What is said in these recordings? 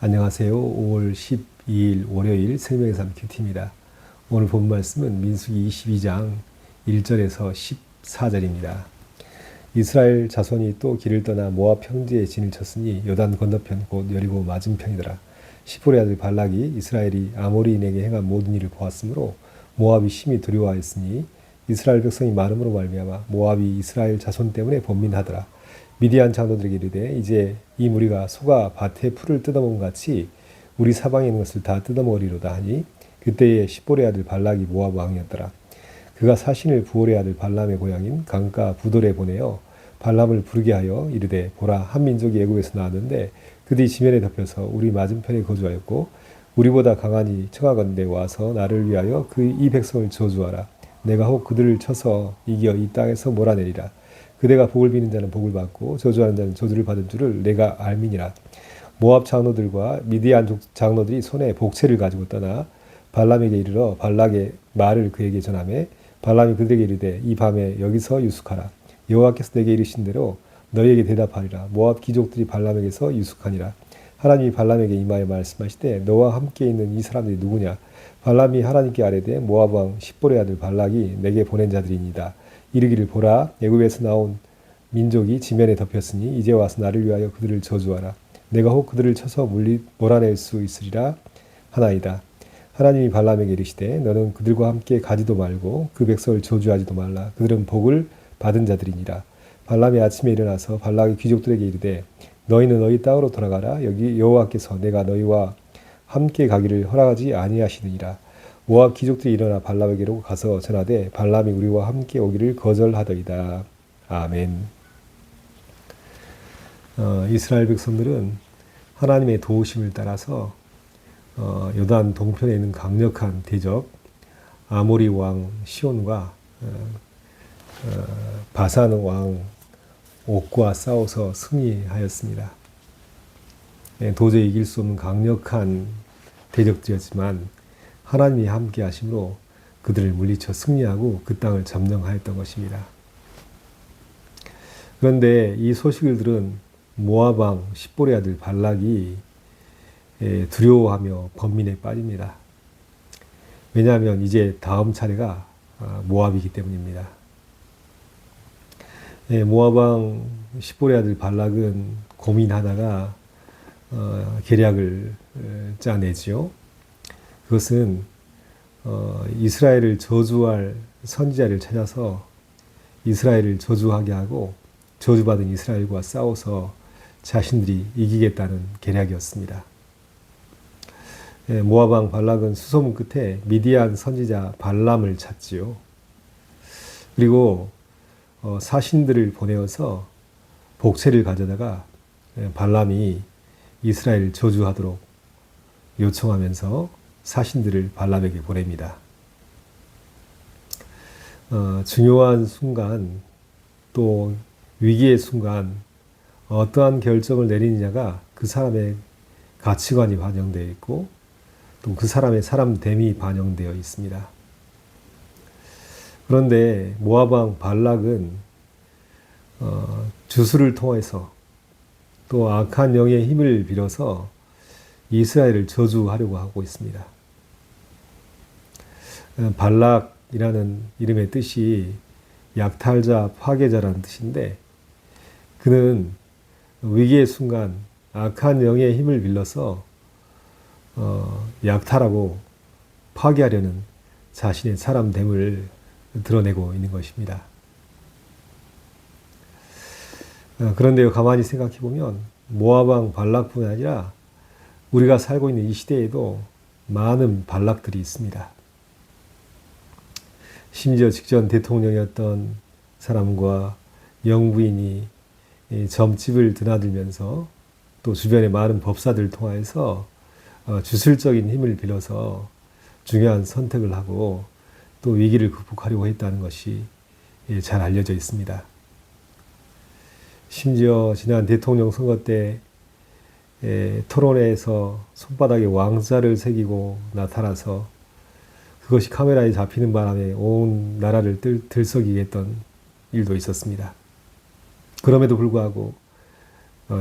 안녕하세요. 5월 12일 월요일 생명의 삶 큐티입니다. 오늘 본 말씀은 민수기 22장 1절에서 14절입니다. 이스라엘 자손이 또 길을 떠나 모압 평지에 진을 쳤으니 요단 건너편 곧 여리고 맞은편이더라. 시볼의 아들 발락이 이스라엘이 아모리인에게 행한 모든 일을 보았으므로 모압이 심히 두려워하였으니 이스라엘 백성이 많음으로 말미암아 모압이 이스라엘 자손 때문에 번민하더라. 미디안 장로들에게 이르되 이제 이 무리가 소가 밭에 풀을 뜯어먹은 같이 우리 사방에 있는 것을 다 뜯어먹으리로다 하니 그때에 십볼의 아들 발락이 모압 왕이었더라. 그가 사신을 부올의 아들 발람의 고향인 강가 부돌에 보내어 발람을 부르게 하여 이르되 보라 한 민족이 애굽에서 나왔는데 그들이 지면에 덮여서 우리 맞은편에 거주하였고 우리보다 강하니 청하건대 와서 나를 위하여 이 백성을 저주하라. 내가 혹 그들을 쳐서 이겨 이 땅에서 몰아내리라. 그대가 복을 비는 자는 복을 받고 저주하는 자는 저주를 받은 줄을 내가 알미니라. 모압 장로들과 미디안 장로들이 손에 복채를 가지고 떠나 발람에게 이르러 발락의 말을 그에게 전하매 발람이 그들에게 이르되 이 밤에 여기서 유숙하라. 여호와께서 내게 이르신 대로 너희에게 대답하리라. 모압 귀족들이 발람에게서 유숙하니라. 하나님이 발람에게 임하여 말씀하시되 너와 함께 있는 이 사람들이 누구냐? 발람이 하나님께 아뢰되 모압 왕 십볼의 아들 발락이 내게 보낸 자들이니이다. 이르기를 보라 애굽에서 나온 민족이 지면에 덮였으니 이제 와서 나를 위하여 그들을 저주하라. 내가 혹 그들을 쳐서 몰아낼 수 있으리라 하나이다. 하나님이 발람에게 이르시되 너는 그들과 함께 가지도 말고 그 백성을 저주하지도 말라. 그들은 복을 받은 자들이니라. 발람이 아침에 일어나서 발락의 귀족들에게 이르되 너희는 너희 땅으로 돌아가라. 여기 여호와께서 내가 너희와 함께 가기를 허락하지 아니하시느니라. 모압 귀족들이 일어나 발람에게로 가서 전하되 발람이 우리와 함께 오기를 거절하더이다. 아멘. 이스라엘 백성들은 하나님의 도우심을 따라서 요단 동편에 있는 강력한 대적 아모리 왕 시온과 바산 왕 옥과 싸워서 승리하였습니다. 도저히 이길 수 없는 강력한 대적들이었지만 하나님이 함께 하심으로 그들을 물리쳐 승리하고 그 땅을 점령하였던 것입니다. 그런데 이 소식을 들은 모압 왕 십볼의 아들 발락이 두려워하며 번민에 빠집니다. 왜냐하면 이제 다음 차례가 모압이기 때문입니다. 모압 왕 십볼의 아들 발락은 고민하다가 계략을 짜내지요. 그것은 이스라엘을 저주할 선지자를 찾아서 이스라엘을 저주하게 하고 저주받은 이스라엘과 싸워서 자신들이 이기겠다는 계략이었습니다. 모압 왕 발락은 수소문 끝에 미디안 선지자 발람을 찾지요. 그리고 사신들을 보내어서 복채를 가져다가 발람이 이스라엘을 저주하도록 요청하면서 사신들을 발람에게 보냅니다. 중요한 순간 또 위기의 순간 어떠한 결정을 내리느냐가 그 사람의 가치관이 반영되어 있고 또 그 사람의 사람됨이 반영되어 있습니다. 그런데 모압 왕 발락은 주술을 통해서 또 악한 영의 힘을 빌어서 이스라엘을 저주하려고 하고 있습니다. 발락이라는 이름의 뜻이 약탈자, 파괴자라는 뜻인데 그는 위기의 순간 악한 영의 힘을 빌려서 약탈하고 파괴하려는 자신의 사람됨을 드러내고 있는 것입니다. 그런데요, 가만히 생각해 보면 모압 왕 발락뿐 아니라 우리가 살고 있는 이 시대에도 많은 발락들이 있습니다. 심지어 직전 대통령이었던 사람과 영부인이 점집을 드나들면서 또 주변의 많은 법사들을 통해서 주술적인 힘을 빌어서 중요한 선택을 하고 또 위기를 극복하려고 했다는 것이 잘 알려져 있습니다. 심지어 지난 대통령 선거 때 토론회에서 손바닥에 왕자를 새기고 나타나서 그것이 카메라에 잡히는 바람에 온 나라를 들썩이게 했던 일도 있었습니다. 그럼에도 불구하고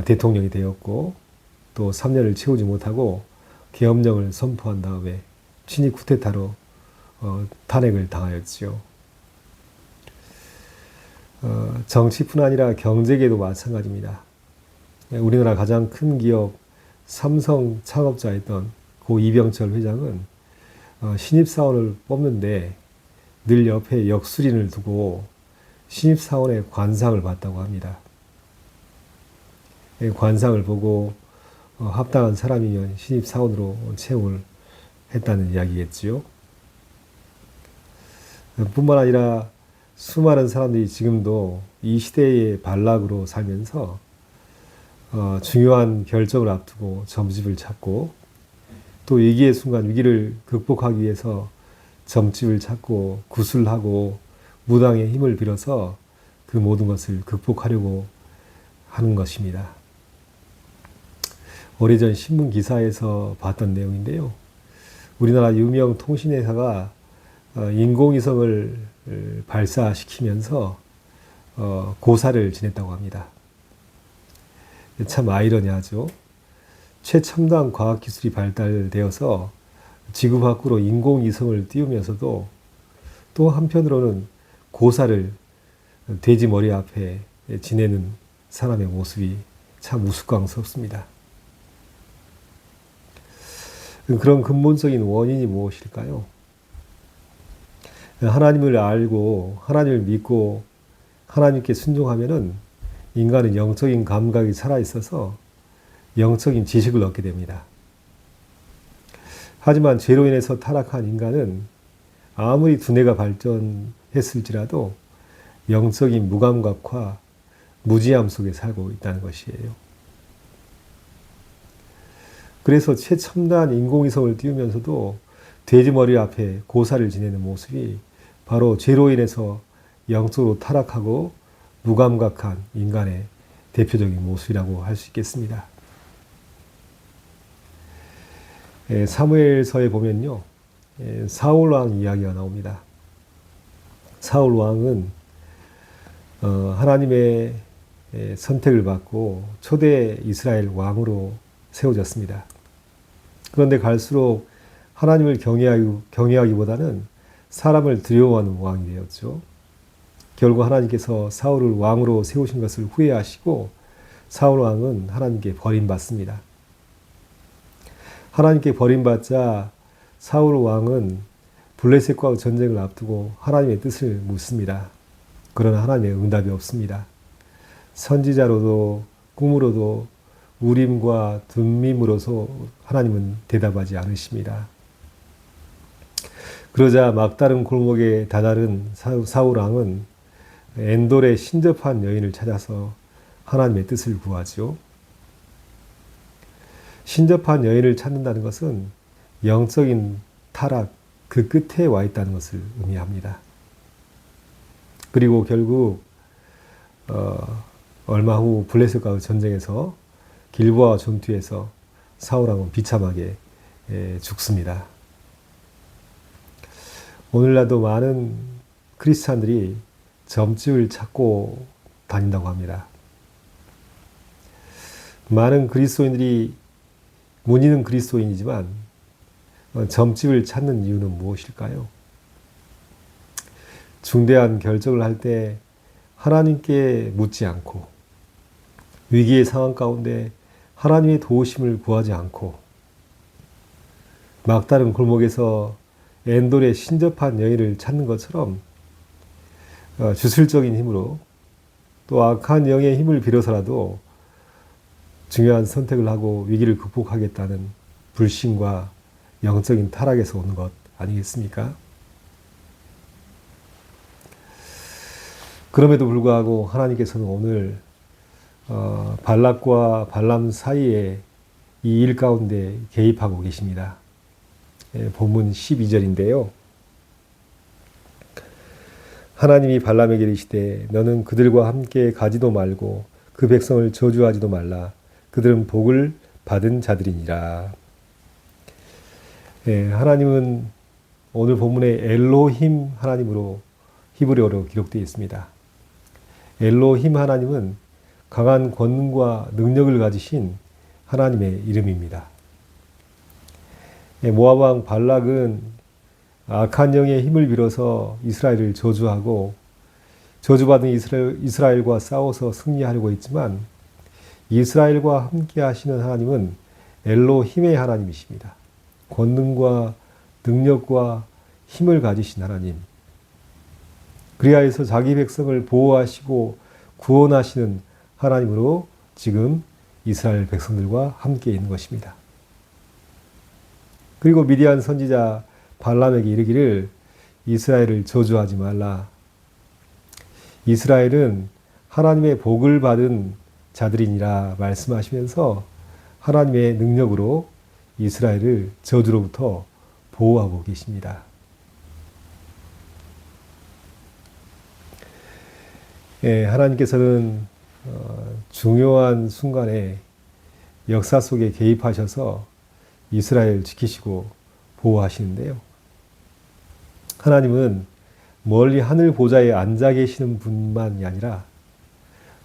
대통령이 되었고 또 또 3년을 채우지 못하고 계엄령을 선포한 다음에 친위 쿠데타로 탄핵을 당하였지요. 정치뿐 아니라 경제계도 마찬가지입니다. 우리나라 가장 큰 기업 삼성 창업자였던 고 이병철 회장은 신입사원을 뽑는데 늘 옆에 역술인을 두고 신입사원의 관상을 봤다고 합니다. 관상을 보고 합당한 사람이면 신입사원으로 채용을 했다는 이야기겠지요. 뿐만 아니라 수많은 사람들이 지금도 이 시대의 반락으로 살면서 중요한 결정을 앞두고 점집을 찾고 또 위기의 순간 위기를 극복하기 위해서 점집을 찾고 구술하고 무당의 힘을 빌어서 그 모든 것을 극복하려고 하는 것입니다. 오래전 신문 기사에서 봤던 내용인데요. 우리나라 유명 통신회사가 인공위성을 발사시키면서 고사를 지냈다고 합니다. 참 아이러니하죠. 최첨단 과학기술이 발달되어서 지구 밖으로 인공위성을 띄우면서도 또 한편으로는 고사를 돼지 머리 앞에 지내는 사람의 모습이 참 우스꽝스럽습니다. 그런 근본적인 원인이 무엇일까요? 하나님을 알고 하나님을 믿고 하나님께 순종하면은 인간은 영적인 감각이 살아있어서 영적인 지식을 얻게 됩니다. 하지만 죄로 인해서 타락한 인간은 아무리 두뇌가 발전했을지라도 영적인 무감각과 무지함 속에 살고 있다는 것이에요. 그래서 최첨단 인공위성을 띄우면서도 돼지머리 앞에 고사를 지내는 모습이 바로 죄로 인해서 영적으로 타락하고 무감각한 인간의 대표적인 모습이라고 할 수 있겠습니다. 사무엘서에 보면요, 사울 왕 이야기가 나옵니다. 사울 왕은 하나님의 선택을 받고 초대 이스라엘 왕으로 세워졌습니다. 그런데 갈수록 하나님을 경외하기보다는 사람을 두려워하는 왕이 되었죠. 결국 하나님께서 사울을 왕으로 세우신 것을 후회하시고 사울 왕은 하나님께 버림받습니다. 하나님께 버림받자 사울 왕은 블레셋과 전쟁을 앞두고 하나님의 뜻을 묻습니다. 그러나 하나님의 응답이 없습니다. 선지자로도 꿈으로도 우림과 둠밈으로서 하나님은 대답하지 않으십니다. 그러자 막다른 골목에 다다른 사울 왕은 엔돌의 신접한 여인을 찾아서 하나님의 뜻을 구하죠. 신접한 여인을 찾는다는 것은 영적인 타락 그 끝에 와 있다는 것을 의미합니다. 그리고 결국 얼마 후 블레셋과의 전쟁에서 길보아 전투에서 사울 왕은 비참하게 죽습니다. 오늘날도 많은 크리스찬들이 점집을 찾고 다닌다고 합니다. 많은 그리스도인들이 문의는 그리스도인이지만 점집을 찾는 이유는 무엇일까요? 중대한 결정을 할 때 하나님께 묻지 않고 위기의 상황 가운데 하나님의 도우심을 구하지 않고 막다른 골목에서 엔돌의 신접한 여인을 찾는 것처럼 주술적인 힘으로 또 악한 영의 힘을 빌어서라도 중요한 선택을 하고 위기를 극복하겠다는 불신과 영적인 타락에서 오는 것 아니겠습니까? 그럼에도 불구하고 하나님께서는 오늘 발락과 발람 사이에 이 일 가운데 개입하고 계십니다. 본문 12절인데요. 하나님이 발람에게 이르시되 너는 그들과 함께 가지도 말고 그 백성을 저주하지도 말라. 그들은 복을 받은 자들이니라. 하나님은 오늘 본문에 엘로힘 하나님으로 히브리어로 기록되어 있습니다. 엘로힘 하나님은 강한 권능과 능력을 가지신 하나님의 이름입니다. 모압 왕 발락은 악한 영의 힘을 빌어서 이스라엘을 저주하고 저주받은 이스라엘과 싸워서 승리하려고 했지만 이스라엘과 함께 하시는 하나님은 엘로힘의 하나님이십니다. 권능과 능력과 힘을 가지신 하나님. 그리하여서 자기 백성을 보호하시고 구원하시는 하나님으로 지금 이스라엘 백성들과 함께 있는 것입니다. 그리고 미디안 선지자 발람에게 이르기를 이스라엘을 저주하지 말라. 이스라엘은 하나님의 복을 받은 자들이니라 말씀하시면서 하나님의 능력으로 이스라엘을 저주로부터 보호하고 계십니다. 하나님께서는 중요한 순간에 역사 속에 개입하셔서 이스라엘 지키시고 보호하시는데요. 하나님은 멀리 하늘 보좌에 앉아 계시는 분만이 아니라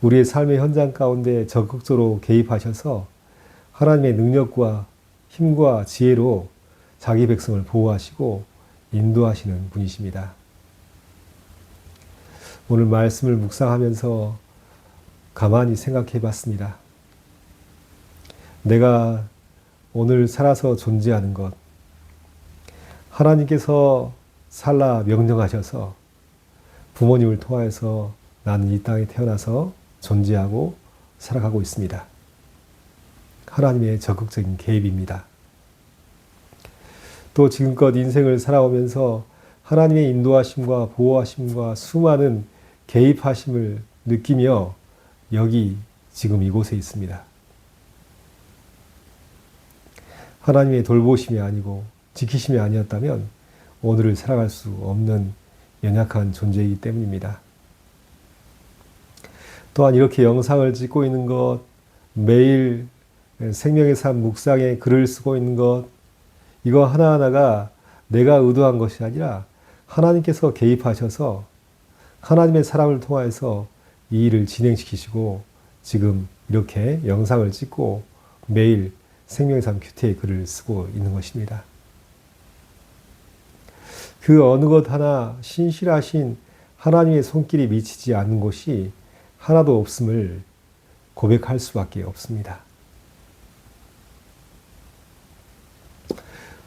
우리의 삶의 현장 가운데 적극적으로 개입하셔서 하나님의 능력과 힘과 지혜로 자기 백성을 보호하시고 인도하시는 분이십니다. 오늘 말씀을 묵상하면서 가만히 생각해 봤습니다. 내가 오늘 살아서 존재하는 것, 하나님께서 살라 명령하셔서 부모님을 통하여서 나는 이 땅에 태어나서 존재하고 살아가고 있습니다. 하나님의 적극적인 개입입니다. 또 지금껏 인생을 살아오면서 하나님의 인도하심과 보호하심과 수많은 개입하심을 느끼며 여기 지금 이곳에 있습니다. 하나님의 돌보심이 아니고 지키심이 아니었다면 오늘을 살아갈 수 없는 연약한 존재이기 때문입니다. 또한 이렇게 영상을 찍고 있는 것, 매일 생명의 삶 묵상에 글을 쓰고 있는 것, 이거 하나하나가 내가 의도한 것이 아니라 하나님께서 개입하셔서 하나님의 사람을 통하여서 이 일을 진행시키시고 지금 이렇게 영상을 찍고 매일 생명의 삶 큐티에 글을 쓰고 있는 것입니다. 그 어느 것 하나 신실하신 하나님의 손길이 미치지 않는 곳이 하나도 없음을 고백할 수밖에 없습니다.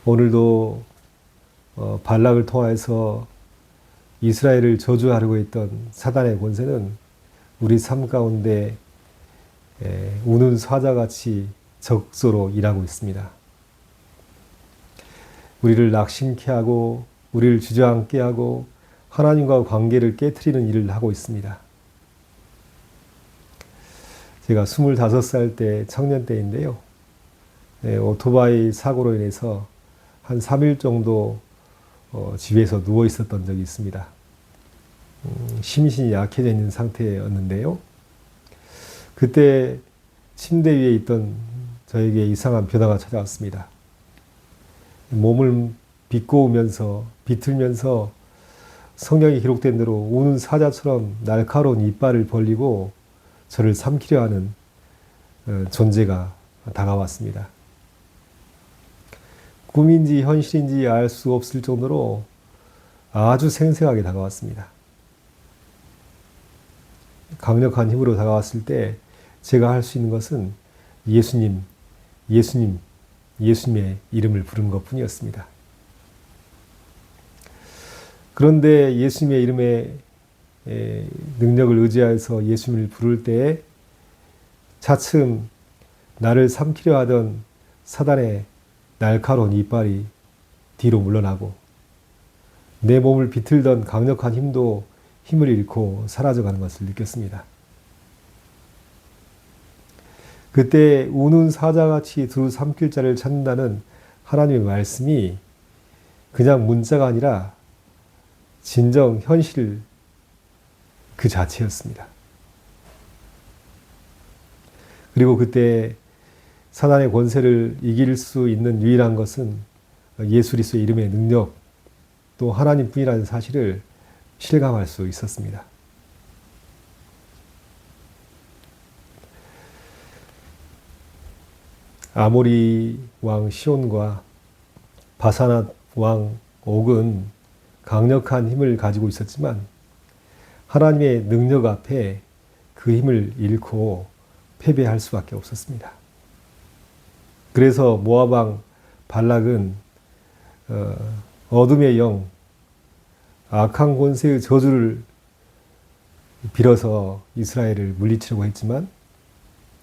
오늘도 발락을 통해서 이스라엘을 저주하려고 했던 사단의 권세는 우리 삶 가운데 우는 사자같이 적소로 일하고 있습니다. 우리를 낙심케 하고 우리를 주저앉게 하고 하나님과 관계를 깨트리는 일을 하고 있습니다. 제가 25살 때 청년 때인데요. 오토바이 사고로 인해서 한 3일 정도 집에서 누워 있었던 적이 있습니다. 심신이 약해져 있는 상태였는데요. 그때 침대 위에 있던 저에게 이상한 변화가 찾아왔습니다. 몸을 비꼬으면서 비틀면서 성경에 기록된 대로 우는 사자처럼 날카로운 이빨을 벌리고 저를 삼키려 하는 존재가 다가왔습니다. 꿈인지 현실인지 알 수 없을 정도로 아주 생생하게 다가왔습니다. 강력한 힘으로 다가왔을 때 제가 할 수 있는 것은 예수님, 예수님, 예수님의 이름을 부르는 것 뿐이었습니다. 그런데 예수님의 이름의 능력을 의지하여서 예수님을 부를 때에 차츰 나를 삼키려 하던 사단의 날카로운 이빨이 뒤로 물러나고 내 몸을 비틀던 강력한 힘도 힘을 잃고 사라져가는 것을 느꼈습니다. 그때 우는 사자같이 두루 삼킬 자를 찾는다는 하나님의 말씀이 그냥 문자가 아니라 진정 현실 그 자체였습니다. 그리고 그때 사단의 권세를 이길 수 있는 유일한 것은 예수 그리스도의 이름의 능력 또 하나님뿐이라는 사실을 실감할 수 있었습니다. 아모리 왕 시온과 바사낫 왕 옥은 강력한 힘을 가지고 있었지만 하나님의 능력 앞에 그 힘을 잃고 패배할 수밖에 없었습니다. 그래서 모압 왕 발락은 어둠의 영, 악한 권세의 저주를 빌어서 이스라엘을 물리치려고 했지만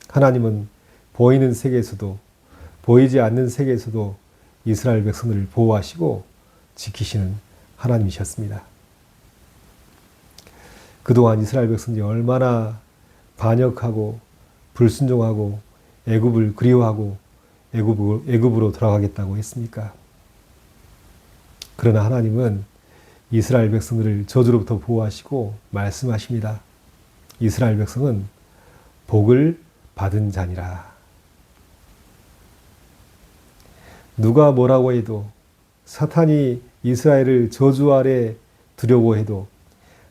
하나님은 보이는 세계에서도 보이지 않는 세계에서도 이스라엘 백성들을 보호하시고 지키시는 하나님이셨습니다. 그동안 이스라엘 백성들이 얼마나 반역하고 불순종하고 애굽을 그리워하고 애굽으로 돌아가겠다고 했습니까? 그러나 하나님은 이스라엘 백성들을 저주로부터 보호하시고 말씀하십니다. 이스라엘 백성은 복을 받은 자니라. 누가 뭐라고 해도 사탄이 이스라엘을 저주 아래 두려고 해도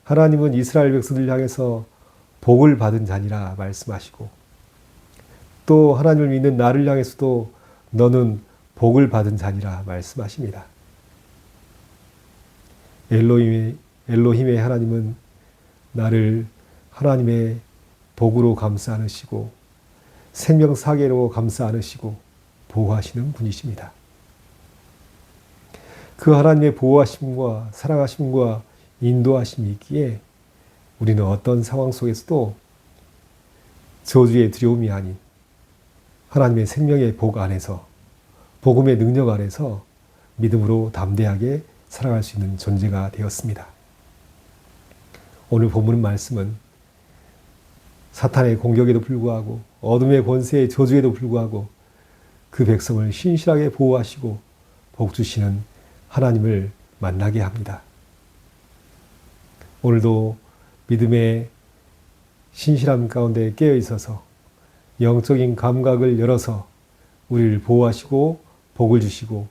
하나님은 이스라엘 백성들을 향해서 복을 받은 자니라 말씀하시고 또 하나님을 믿는 나를 향해서도 너는 복을 받은 자니라 말씀하십니다. 엘로힘의 하나님은 나를 하나님의 복으로 감싸 안으시고 생명사계로 감싸 안으시고 보호하시는 분이십니다. 그 하나님의 보호하심과 사랑하심과 인도하심이 있기에 우리는 어떤 상황 속에서도 저주의 두려움이 아닌 하나님의 생명의 복 안에서 복음의 능력 안에서 믿음으로 담대하게 살아갈 수 있는 존재가 되었습니다. 오늘 본문 말씀은 사탄의 공격에도 불구하고 어둠의 권세의 저주에도 불구하고 그 백성을 신실하게 보호하시고 복 주시는 하나님을 만나게 합니다. 오늘도 믿음의 신실함 가운데 깨어 있어서 영적인 감각을 열어서 우리를 보호하시고 복을 주시고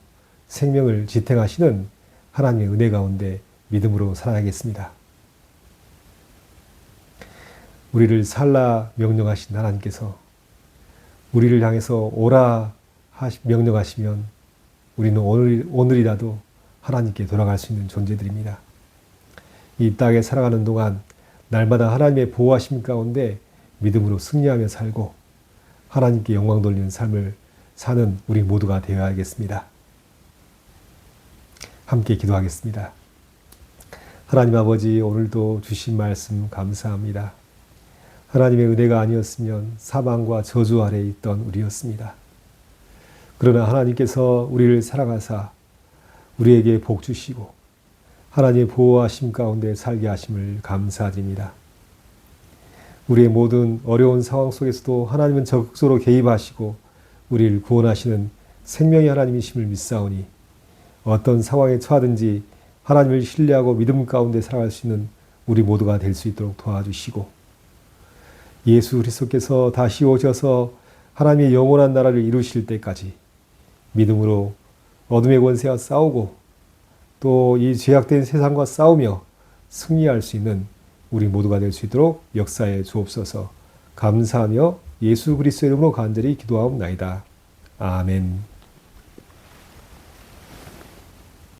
생명을 지탱하시는 하나님의 은혜 가운데 믿음으로 살아야겠습니다. 우리를 살라 명령하신 하나님께서 우리를 향해서 오라 명령하시면 우리는 오늘이라도 하나님께 돌아갈 수 있는 존재들입니다. 이 땅에 살아가는 동안 날마다 하나님의 보호하심 가운데 믿음으로 승리하며 살고 하나님께 영광 돌리는 삶을 사는 우리 모두가 되어야겠습니다. 함께 기도하겠습니다. 하나님 아버지, 오늘도 주신 말씀 감사합니다. 하나님의 은혜가 아니었으면 사망과 저주 아래에 있던 우리였습니다. 그러나 하나님께서 우리를 사랑하사 우리에게 복 주시고 하나님의 보호하심 가운데 살게 하심을 감사드립니다. 우리의 모든 어려운 상황 속에서도 하나님은 적극적으로 개입하시고 우리를 구원하시는 생명의 하나님이심을 믿사오니 어떤 상황에 처하든지 하나님을 신뢰하고 믿음 가운데 살아갈 수 있는 우리 모두가 될 수 있도록 도와주시고 예수 그리스도께서 다시 오셔서 하나님의 영원한 나라를 이루실 때까지 믿음으로 어둠의 권세와 싸우고 또 이 죄악된 세상과 싸우며 승리할 수 있는 우리 모두가 될 수 있도록 역사에 주옵소서. 감사하며 예수 그리스도의 이름으로 간절히 기도하옵나이다. 아멘.